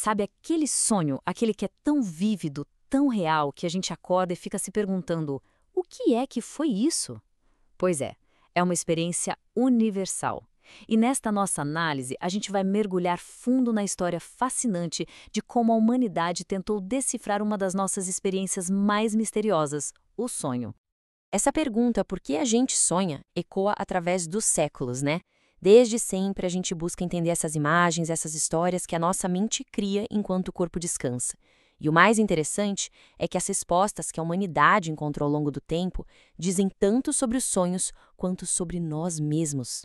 Sabe aquele sonho, aquele que é tão vívido, tão real, que a gente acorda e fica se perguntando: o que é que foi isso? Pois é uma experiência universal. E nesta nossa análise, a gente vai mergulhar fundo na história fascinante de como a humanidade tentou decifrar uma das nossas experiências mais misteriosas, o sonho. Essa pergunta, por que a gente sonha, ecoa através dos séculos, né? Desde sempre a gente busca entender essas imagens, essas histórias que a nossa mente cria enquanto o corpo descansa. E o mais interessante é que as respostas que a humanidade encontrou ao longo do tempo dizem tanto sobre os sonhos quanto sobre nós mesmos.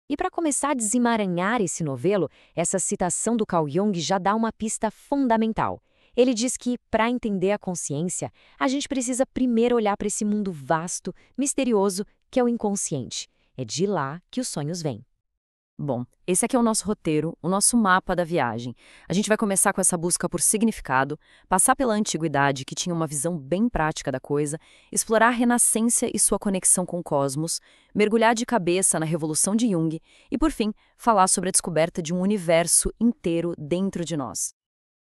E para começar a desemaranhar esse novelo, essa citação do Carl Jung já dá uma pista fundamental. Ele diz que, para entender a consciência, a gente precisa primeiro olhar para esse mundo vasto, misterioso, que é o inconsciente. É de lá que os sonhos vêm. Bom, esse aqui é o nosso roteiro, o nosso mapa da viagem. A gente vai começar com essa busca por significado, passar pela antiguidade, que tinha uma visão bem prática da coisa, explorar a Renascença e sua conexão com o cosmos, mergulhar de cabeça na Revolução de Jung e, por fim, falar sobre a descoberta de um universo inteiro dentro de nós.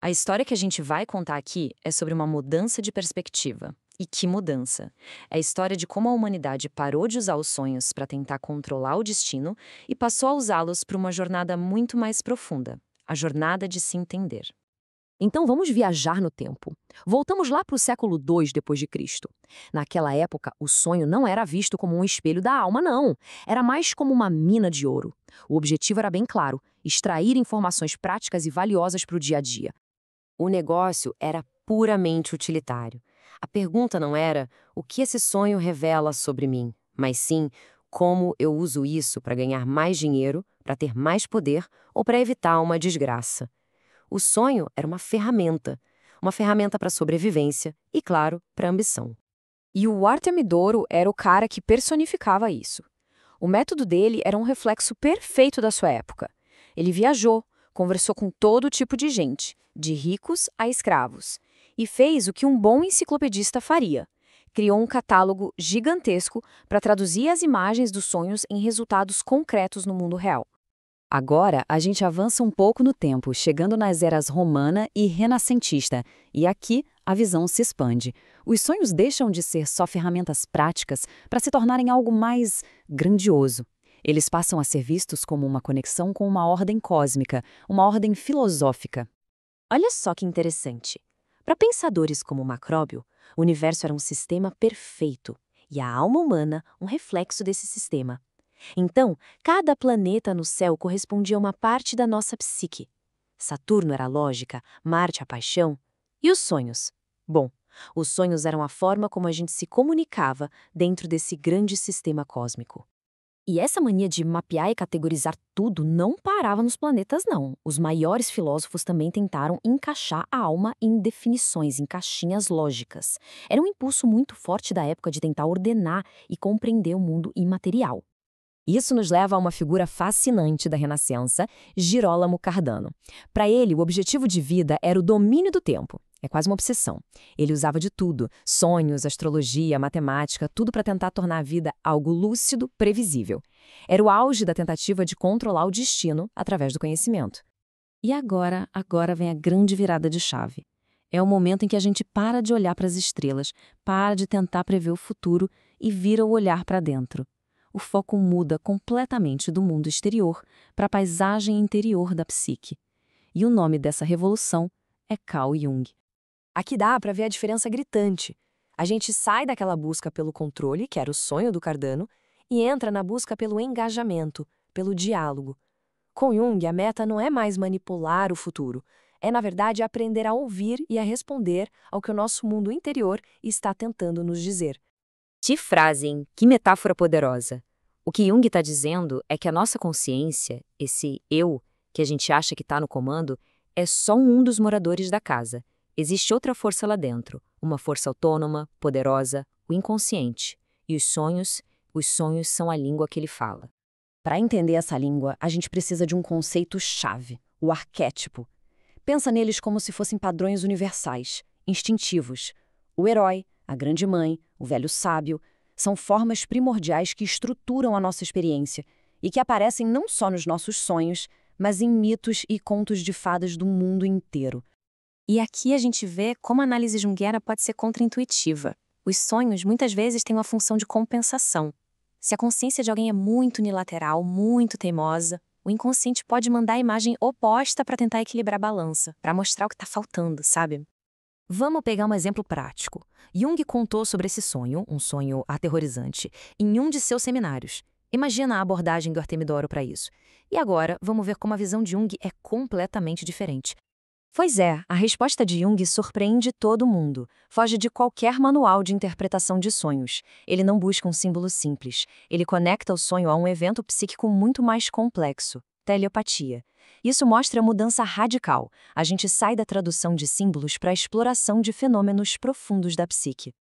A história que a gente vai contar aqui é sobre uma mudança de perspectiva. E que mudança! É a história de como a humanidade parou de usar os sonhos para tentar controlar o destino e passou a usá-los para uma jornada muito mais profunda, a jornada de se entender. Então vamos viajar no tempo. Voltamos lá para o século II depois de Cristo. Naquela época, o sonho não era visto como um espelho da alma, não. Era mais como uma mina de ouro. O objetivo era bem claro: extrair informações práticas e valiosas para o dia a dia. O negócio era puramente utilitário. A pergunta não era o que esse sonho revela sobre mim, mas sim como eu uso isso para ganhar mais dinheiro, para ter mais poder ou para evitar uma desgraça. O sonho era uma ferramenta para sobrevivência e, claro, para ambição. E o Artemidoro era o cara que personificava isso. O método dele era um reflexo perfeito da sua época. Ele viajou, conversou com todo tipo de gente, de ricos a escravos, e fez o que um bom enciclopedista faria. Criou um catálogo gigantesco para traduzir as imagens dos sonhos em resultados concretos no mundo real. Agora, a gente avança um pouco no tempo, chegando nas eras romana e renascentista, e aqui a visão se expande. Os sonhos deixam de ser só ferramentas práticas para se tornarem algo mais grandioso. Eles passam a ser vistos como uma conexão com uma ordem cósmica, uma ordem filosófica. Olha só que interessante. Para pensadores como Macróbio, o universo era um sistema perfeito e a alma humana um reflexo desse sistema. Então, cada planeta no céu correspondia a uma parte da nossa psique. Saturno era a lógica, Marte a paixão. E os sonhos? Bom, os sonhos eram a forma como a gente se comunicava dentro desse grande sistema cósmico. E essa mania de mapear e categorizar tudo não parava nos planetas, não. Os maiores filósofos também tentaram encaixar a alma em definições, em caixinhas lógicas. Era um impulso muito forte da época de tentar ordenar e compreender o mundo imaterial. Isso nos leva a uma figura fascinante da Renascença, Girolamo Cardano. Para ele, o objetivo de vida era o domínio do tempo. É quase uma obsessão. Ele usava de tudo: sonhos, astrologia, matemática, tudo para tentar tornar a vida algo lúcido, previsível. Era o auge da tentativa de controlar o destino através do conhecimento. E agora vem a grande virada de chave. É o momento em que a gente para de olhar para as estrelas, para de tentar prever o futuro e vira o olhar para dentro. O foco muda completamente do mundo exterior para a paisagem interior da psique. E o nome dessa revolução é Carl Jung. Aqui dá para ver a diferença gritante. A gente sai daquela busca pelo controle, que era o sonho do Cardano, e entra na busca pelo engajamento, pelo diálogo. Com Jung, a meta não é mais manipular o futuro, é, na verdade, aprender a ouvir e a responder ao que o nosso mundo interior está tentando nos dizer. Que frase, hein? Que metáfora poderosa. O que Jung está dizendo é que a nossa consciência, esse eu, que a gente acha que está no comando, é só um dos moradores da casa. Existe outra força lá dentro, uma força autônoma, poderosa, o inconsciente. E os sonhos são a língua que ele fala. Para entender essa língua, a gente precisa de um conceito-chave, o arquétipo. Pensa neles como se fossem padrões universais, instintivos. O herói, a grande mãe, o velho sábio, são formas primordiais que estruturam a nossa experiência e que aparecem não só nos nossos sonhos, mas em mitos e contos de fadas do mundo inteiro. E aqui a gente vê como a análise junguiana pode ser contraintuitiva. Os sonhos muitas vezes têm uma função de compensação. Se a consciência de alguém é muito unilateral, muito teimosa, o inconsciente pode mandar a imagem oposta para tentar equilibrar a balança, para mostrar o que está faltando, sabe? Vamos pegar um exemplo prático. Jung contou sobre esse sonho, um sonho aterrorizante, em um de seus seminários. Imagina a abordagem do Artemidoro para isso. E agora, vamos ver como a visão de Jung é completamente diferente. Pois é, a resposta de Jung surpreende todo mundo. Foge de qualquer manual de interpretação de sonhos. Ele não busca um símbolo simples. Ele conecta o sonho a um evento psíquico muito mais complexo, telepatia. Isso mostra a mudança radical. A gente sai da tradução de símbolos para a exploração de fenômenos profundos da psique.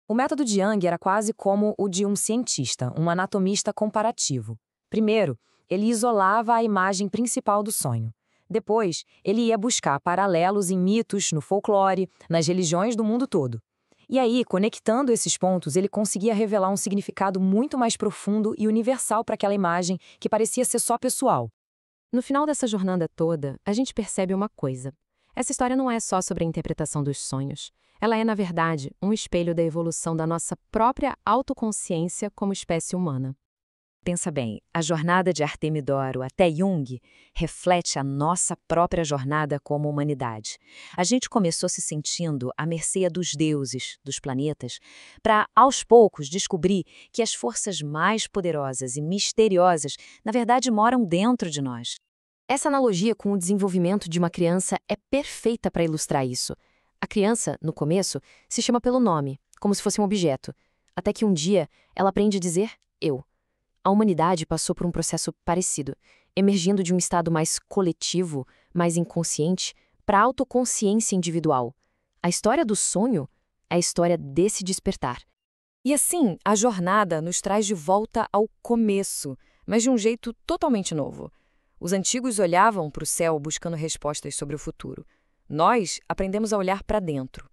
O método de Jung era quase como o de um cientista, um anatomista comparativo. Primeiro, ele isolava a imagem principal do sonho. Depois, ele ia buscar paralelos em mitos, no folclore, nas religiões do mundo todo. E aí, conectando esses pontos, ele conseguia revelar um significado muito mais profundo e universal para aquela imagem que parecia ser só pessoal. No final dessa jornada toda, a gente percebe uma coisa. Essa história não é só sobre a interpretação dos sonhos. Ela é, na verdade, um espelho da evolução da nossa própria autoconsciência como espécie humana. Pensa bem, a jornada de Artemidoro até Jung reflete a nossa própria jornada como humanidade. A gente começou se sentindo à mercê dos deuses, dos planetas, para, aos poucos, descobrir que as forças mais poderosas e misteriosas, na verdade, moram dentro de nós. Essa analogia com o desenvolvimento de uma criança é perfeita para ilustrar isso. A criança, no começo, se chama pelo nome, como se fosse um objeto, até que um dia ela aprende a dizer eu. A humanidade passou por um processo parecido, emergindo de um estado mais coletivo, mais inconsciente, para a autoconsciência individual. A história do sonho é a história desse despertar. E assim, a jornada nos traz de volta ao começo, mas de um jeito totalmente novo. Os antigos olhavam para o céu buscando respostas sobre o futuro. Nós aprendemos a olhar para dentro.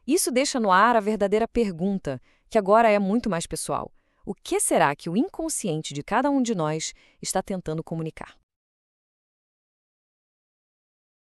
Isso deixa no ar a verdadeira pergunta, que agora é muito mais pessoal. O que será que o inconsciente de cada um de nós está tentando comunicar?